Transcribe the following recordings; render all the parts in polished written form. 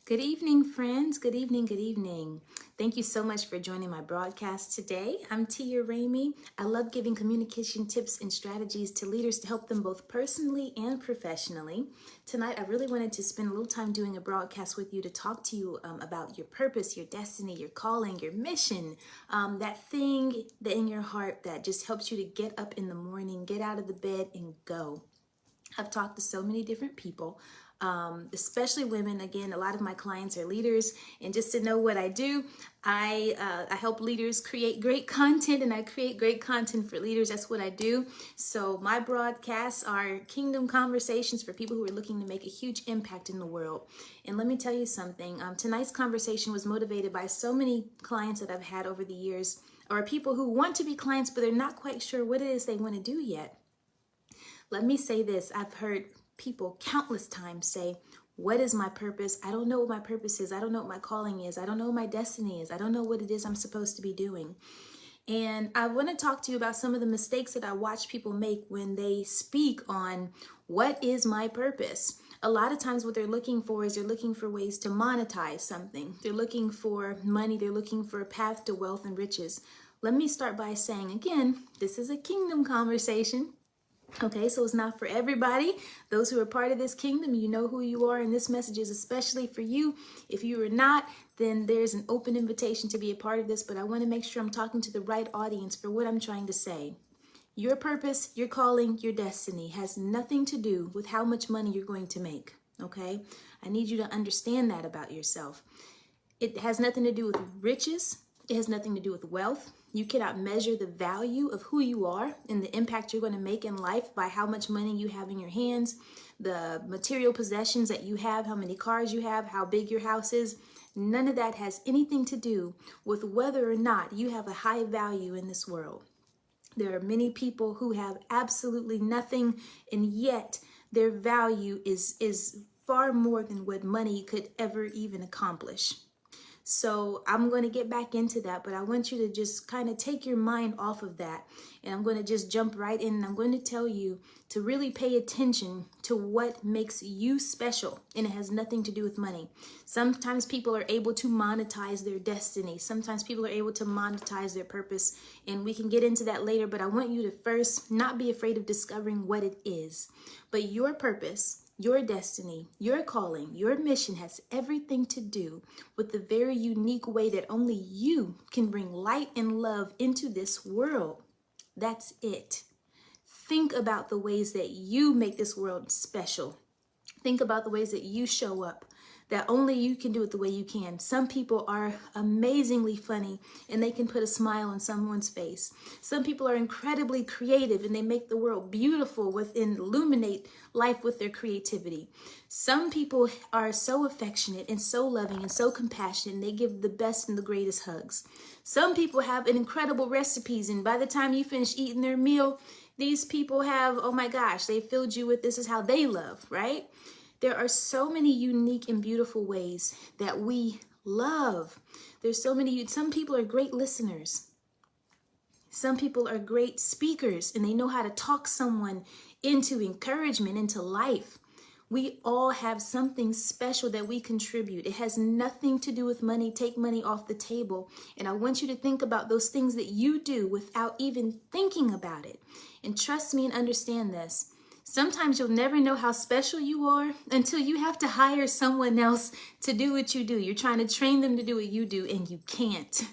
Good evening, friends. Good evening. Good evening. Thank you so much for joining my broadcast today. I'm Tia Ramey. I love giving communication tips and strategies to leaders to help them both personally and professionally. Tonight, I really wanted to spend a little time doing a broadcast with you to talk to you about your purpose, your destiny, your calling, your mission, that thing that in your heart that just helps you to get up in the morning, get out of the bed, and go. I've talked to so many different people, especially women. Again, a lot of my clients are leaders, and just to know what I do, I help leaders create great content, and I create great content for leaders. That's what I do. So my broadcasts are kingdom conversations for people who are looking to make a huge impact in the world. And let me tell you something. Tonight's conversation was motivated by so many clients that I've had over the years, or people who want to be clients, but they're not quite sure what it is they want to do yet. Let me say this. I've heard people countless times say, what is my purpose? I don't know what my purpose is. I don't know what my calling is. I don't know what my destiny is. I don't know what it is I'm supposed to be doing. And I want to talk to you about some of the mistakes that I watch people make when they speak on what is my purpose. A lot of times what they're looking for is they're looking for ways to monetize something. They're looking for money. They're looking for a path to wealth and riches. Let me start by saying, again, this is a kingdom conversation. Okay, so it's not for everybody. Those who are part of this kingdom, you know who you are, and this message is especially for you. If you are not, then there's an open invitation to be a part of this, but I want to make sure I'm talking to the right audience for what I'm trying to say. Your purpose, your calling, your destiny has nothing to do with how much money you're going to make, okay? I need you to understand that about yourself. It has nothing to do with riches. It has nothing to do with wealth. You cannot measure the value of who you are and the impact you're going to make in life by how much money you have in your hands, the material possessions that you have, how many cars you have, how big your house is. None of that has anything to do with whether or not you have a high value in this world. There are many people who have absolutely nothing, and yet their value is far more than what money could ever even accomplish. So I'm going to get back into that, but I want you to just kind of take your mind off of that. And I'm going to just jump right in, and I'm going to tell you to really pay attention to what makes you special. And it has nothing to do with money. Sometimes people are able to monetize their destiny. Sometimes people are able to monetize their purpose. And we can get into that later, but I want you to first not be afraid of discovering what it is. But your purpose, your destiny, your calling, your mission has everything to do with the very unique way that only you can bring light and love into this world. That's it. Think about the ways that you make this world special. Think about the ways that you show up, that only you can do it the way you can. Some people are amazingly funny and they can put a smile on someone's face. Some people are incredibly creative and they make the world beautiful and illuminate life with their creativity. Some people are so affectionate and so loving and so compassionate, and they give the best and the greatest hugs. Some people have an incredible recipes, and by the time you finish eating their meal, these people have, oh my gosh, they filled you with this is how they love, right? There are so many unique and beautiful ways that we love. There's so many, some people are great listeners. Some people are great speakers and they know how to talk someone into encouragement, into life. We all have something special that we contribute. It has nothing to do with money. Take money off the table. And I want you to think about those things that you do without even thinking about it. And trust me and understand this. Sometimes you'll never know how special you are until you have to hire someone else to do what you do. You're trying to train them to do what you do and you can't.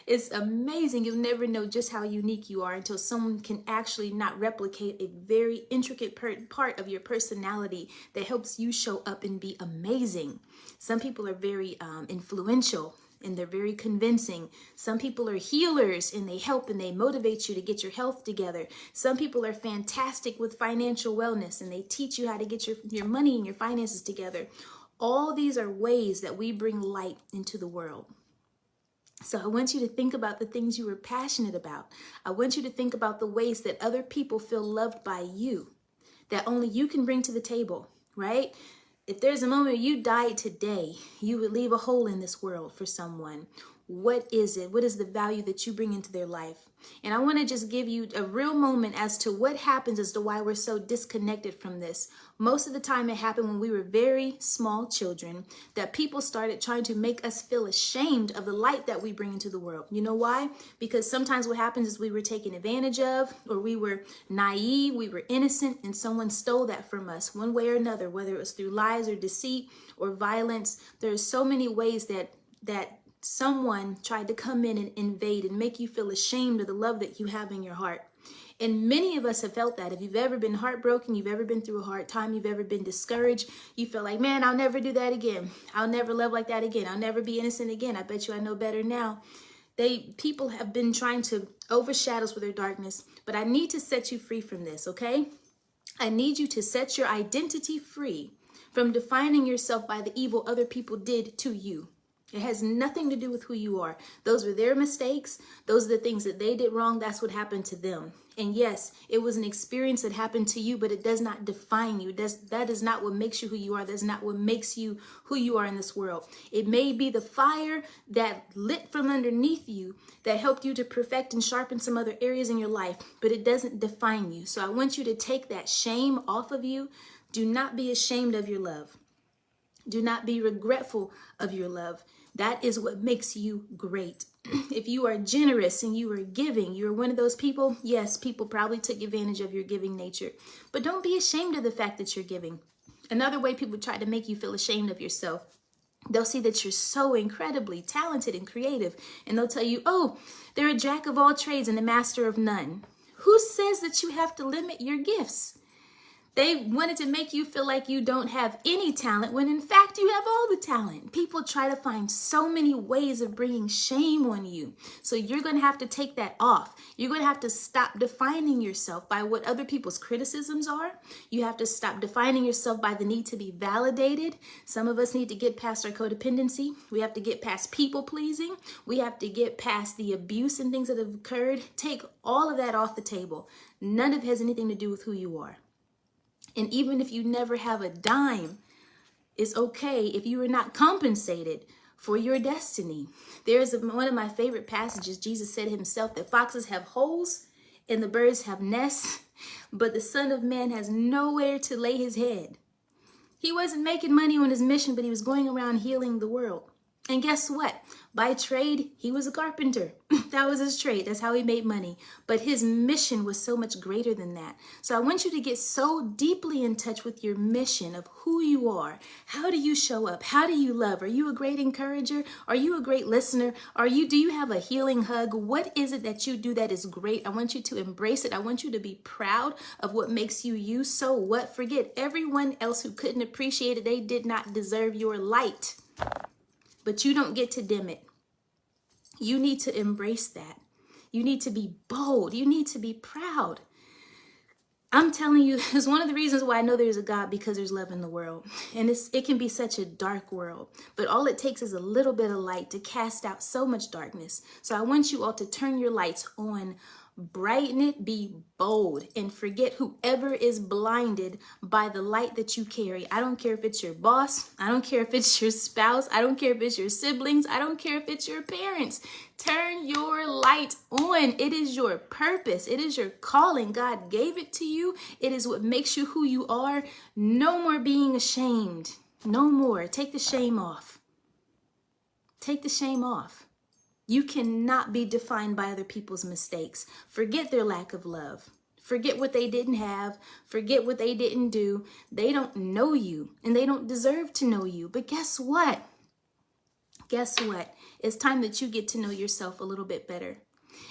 It's amazing. You'll never know just how unique you are until someone can actually not replicate a very intricate part of your personality that helps you show up and be amazing. Some people are very influential and they're very convincing. Some people are healers and they help and they motivate you to get your health together. Some people are fantastic with financial wellness and they teach you how to get your money and your finances together. All these are ways that we bring light into the world. So I want you to think about the things you are passionate about. I want you to think about the ways that other people feel loved by you, that only you can bring to the table, right? If there's a moment you died today, you would leave a hole in this world for someone. What is it? What is the value that you bring into their life? And I want to just give you a real moment as to what happens as to why we're so disconnected from this. Most of the time it happened when we were very small children, that people started trying to make us feel ashamed of the light that we bring into the world. You know why? Because sometimes what happens is we were taken advantage of, or we were naive, we were innocent, and someone stole that from us one way or another, whether it was through lies or deceit or violence. There's so many ways that someone tried to come in and invade and make you feel ashamed of the love that you have in your heart. And many of us have felt that. If you've ever been heartbroken, you've ever been through a hard time, you've ever been discouraged, you feel like, man, I'll never do that again. I'll never love like that again. I'll never be innocent again. I bet you I know better now. People have been trying to overshadow us with their darkness, but I need to set you free from this, okay? I need you to set your identity free from defining yourself by the evil other people did to you. It has nothing to do with who you are. Those were their mistakes. Those are the things that they did wrong. That's what happened to them. And yes, it was an experience that happened to you, but it does not define you. That is not what makes you who you are. That's not what makes you who you are in this world. It may be the fire that lit from underneath you that helped you to perfect and sharpen some other areas in your life, but it doesn't define you. So I want you to take that shame off of you. Do not be ashamed of your love. Do not be regretful of your love. That is what makes you great. If you are generous and you are giving, you're one of those people, yes, people probably took advantage of your giving nature, but don't be ashamed of the fact that you're giving. Another way people try to make you feel ashamed of yourself, they'll see that you're so incredibly talented and creative, and they'll tell you, oh, they're a jack of all trades and a master of none. Who says that you have to limit your gifts? They wanted to make you feel like you don't have any talent when in fact you have all the talent. People try to find so many ways of bringing shame on you. So you're going to have to take that off. You're going to have to stop defining yourself by what other people's criticisms are. You have to stop defining yourself by the need to be validated. Some of us need to get past our codependency. We have to get past people pleasing. We have to get past the abuse and things that have occurred. Take all of that off the table. None of it has anything to do with who you are. And even if you never have a dime, it's okay if you are not compensated for your destiny. There's one of my favorite passages. Jesus said himself that foxes have holes and the birds have nests, but the Son of Man has nowhere to lay his head. He wasn't making money on his mission, but he was going around healing the world. And guess what? By trade, he was a carpenter. That was his trade. That's how he made money. But his mission was so much greater than that. So I want you to get so deeply in touch with your mission of who you are. How do you show up? How do you love? Are you a great encourager? Are you a great listener? Do you have a healing hug? What is it that you do that is great? I want you to embrace it. I want you to be proud of what makes you you. So what? Forget everyone else who couldn't appreciate it. They did not deserve your light. But you don't get to dim it. You need to embrace that. You need to be bold. You need to be proud. I'm telling you, it's one of the reasons why I know there's a God, because there's love in the world. And it can be such a dark world. But all it takes is a little bit of light to cast out so much darkness. So I want you all to turn your lights on. Brighten it, be bold, and forget whoever is blinded by the light that you carry. I don't care if it's your boss. I don't care if it's your spouse. I don't care if it's your siblings. I don't care if it's your parents. Turn your light on. It is your purpose. It is your calling. God gave it to you. It is what makes you who you are. No more being ashamed. No more. Take the shame off. Take the shame off. You cannot be defined by other people's mistakes. Forget their lack of love. Forget what they didn't have. Forget what they didn't do. They don't know you and they don't deserve to know you. But guess what? Guess what? It's time that you get to know yourself a little bit better.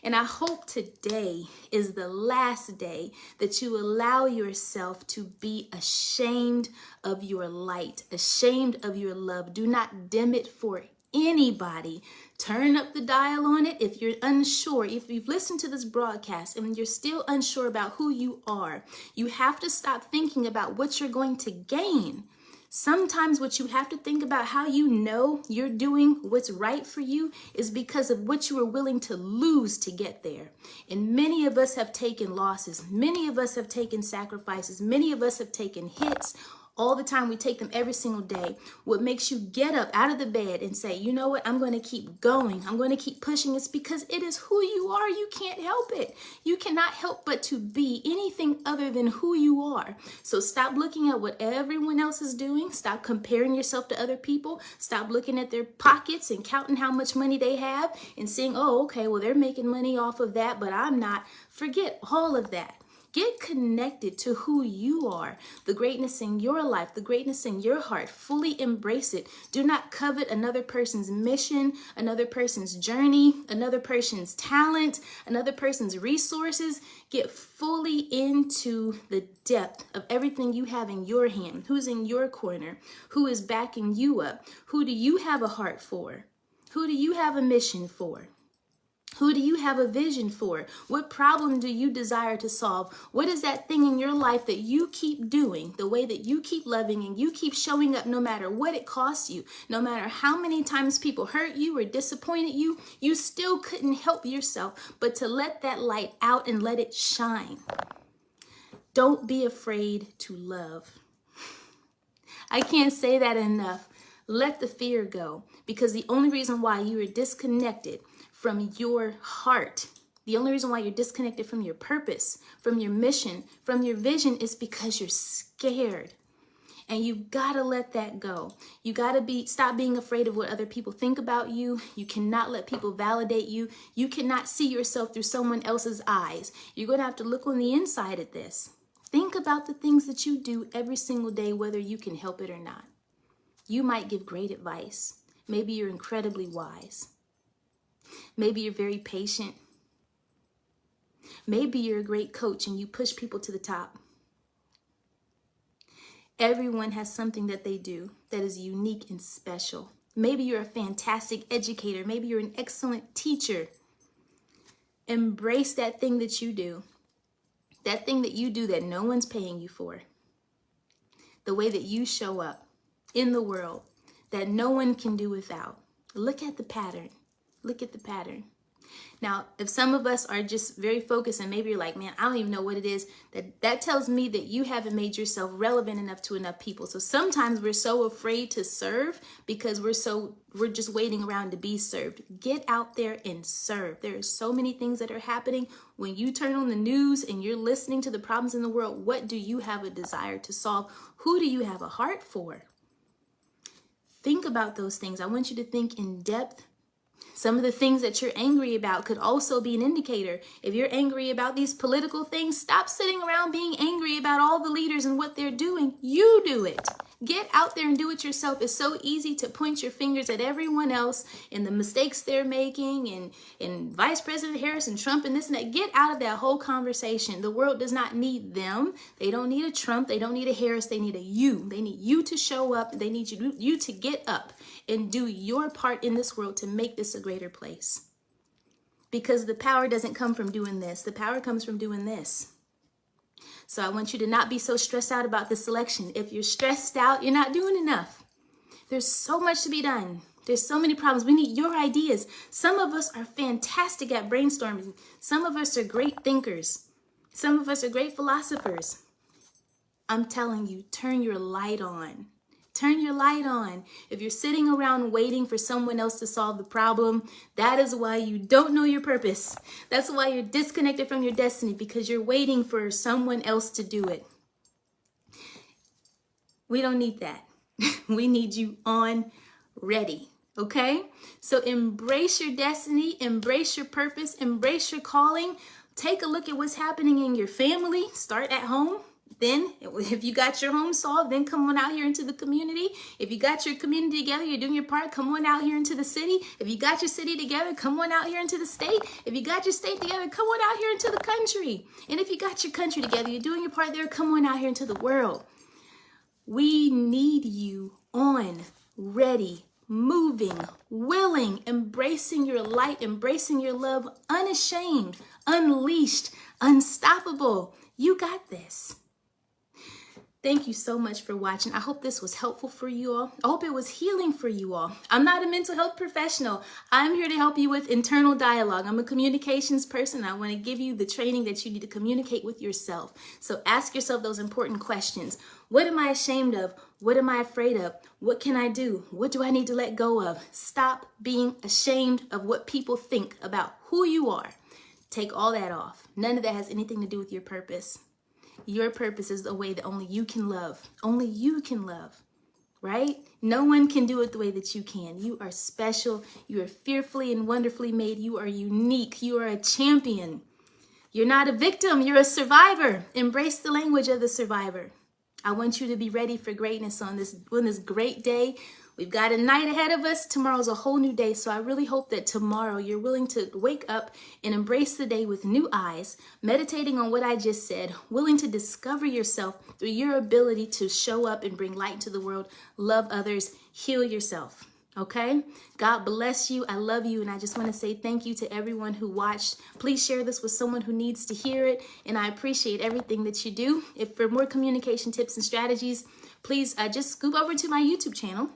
And I hope today is the last day that you allow yourself to be ashamed of your light, ashamed of your love. Do not dim it for anybody. Turn up the dial on it. If you're unsure, if you've listened to this broadcast and you're still unsure about who you are, you have to stop thinking about what you're going to gain. Sometimes what you have to think about, how you know you're doing what's right for you, is because of what you were willing to lose to get there. And many of us have taken losses. Many of us have taken sacrifices. Many of us have taken hits all the time. We take them every single day. What makes you get up out of the bed and say, you know what, I'm going to keep going. I'm going to keep pushing. It's because it is who you are. You can't help it. You cannot help but to be anything other than who you are. So stop looking at what everyone else is doing. Stop comparing yourself to other people. Stop looking at their pockets and counting how much money they have and saying, oh, okay, well, they're making money off of that, but I'm not. Forget all of that. Get connected to who you are, the greatness in your life, the greatness in your heart. Fully embrace it. Do not covet another person's mission, another person's journey, another person's talent, another person's resources. Get fully into the depth of everything you have in your hand. Who's in your corner? Who is backing you up? Who do you have a heart for? Who do you have a mission for? Who do you have a vision for? What problem do you desire to solve? What is that thing in your life that you keep doing, the way that you keep loving and you keep showing up no matter what it costs you, no matter how many times people hurt you or disappointed you, you still couldn't help yourself but to let that light out and let it shine. Don't be afraid to love. I can't say that enough. Let the fear go, because the only reason why you are disconnected from your heart, the only reason why you're disconnected from your purpose, from your mission, from your vision is because you're scared. And you've got to let that go. You got to stop being afraid of what other people think about you. You cannot let people validate you. You cannot see yourself through someone else's eyes. You're going to have to look on the inside at this. Think about the things that you do every single day, whether you can help it or not. You might give great advice. Maybe you're incredibly wise. Maybe you're very patient. Maybe you're a great coach and you push people to the top. Everyone has something that they do that is unique and special. Maybe you're a fantastic educator. Maybe you're an excellent teacher. Embrace that thing that you do. That thing that you do that no one's paying you for. The way that you show up in the world that no one can do without. Look at the pattern. Look at the pattern. Now, if some of us are just very focused and maybe you're like, man, I don't even know what it is, that tells me that you haven't made yourself relevant enough to enough people. So sometimes we're so afraid to serve because we're just waiting around to be served. Get out there and serve. There are so many things that are happening. When you turn on the news and you're listening to the problems in the world, what do you have a desire to solve? Who do you have a heart for? Think about those things. I want you to think in depth. Some of the things that you're angry about could also be an indicator. If you're angry about these political things, stop sitting around being angry about all the leaders and what they're doing. You do it. Get out there and do it yourself. It's so easy to point your fingers at everyone else and the mistakes they're making and Vice President Harris and Trump and this and that. Get out of that whole conversation. The world does not need them. They don't need a Trump. They don't need a Harris. They need a you. They need you to show up. They need you to get up and do your part in this world to make this a greater place. Because the power doesn't come from doing this. The power comes from doing this. So I want you to not be so stressed out about this election. If you're stressed out, you're not doing enough. There's so much to be done. There's so many problems. We need your ideas. Some of us are fantastic at brainstorming. Some of us are great thinkers. Some of us are great philosophers. I'm telling you, turn your light on. Turn your light on. If you're sitting around waiting for someone else to solve the problem, that is why you don't know your purpose. That's why you're disconnected from your destiny, because you're waiting for someone else to do it. We don't need that. We need you on ready. Okay? So embrace your destiny, embrace your purpose, embrace your calling. Take a look at what's happening in your family. Start at home. Then, if you got your home solved, then come on out here into the community. If you got your community together, you're doing your part, come on out here into the city. If you got your city together, come on out here into the state. If you got your state together, come on out here into the country. And if you got your country together, you're doing your part there, come on out here into the world. We need you on, ready, moving, willing, embracing your light, embracing your love, unashamed, unleashed, unstoppable. You got this. Thank you so much for watching. I hope this was helpful for you all. I hope it was healing for you all. I'm not a mental health professional. I'm here to help you with internal dialogue. I'm a communications person. I want to give you the training that you need to communicate with yourself. So ask yourself those important questions. What am I ashamed of? What am I afraid of? What can I do? What do I need to let go of? Stop being ashamed of what people think about who you are. Take all that off. None of that has anything to do with your purpose. Your purpose is the way that only you can love. Only you can love, right? No one can do it the way that you can. You are special. You are fearfully and wonderfully made. You are unique. You are a champion. You're not a victim. You're a survivor. Embrace the language of the survivor. I want you to be ready for greatness on this great day. We've got a night ahead of us. Tomorrow's a whole new day. So I really hope that tomorrow you're willing to wake up and embrace the day with new eyes, meditating on what I just said, willing to discover yourself through your ability to show up and bring light to the world, love others, heal yourself. Okay? God bless you. I love you. And I just want to say thank you to everyone who watched. Please share this with someone who needs to hear it. And I appreciate everything that you do. If for more communication tips and strategies, please just scoop over to my YouTube channel.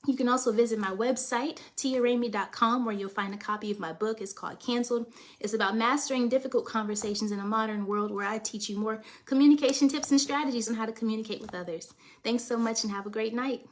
You can also visit my website, tiaramey.com, where you'll find a copy of my book. It's called Canceled. It's about mastering difficult conversations in a modern world, where I teach you more communication tips and strategies on how to communicate with others. Thanks so much and have a great night.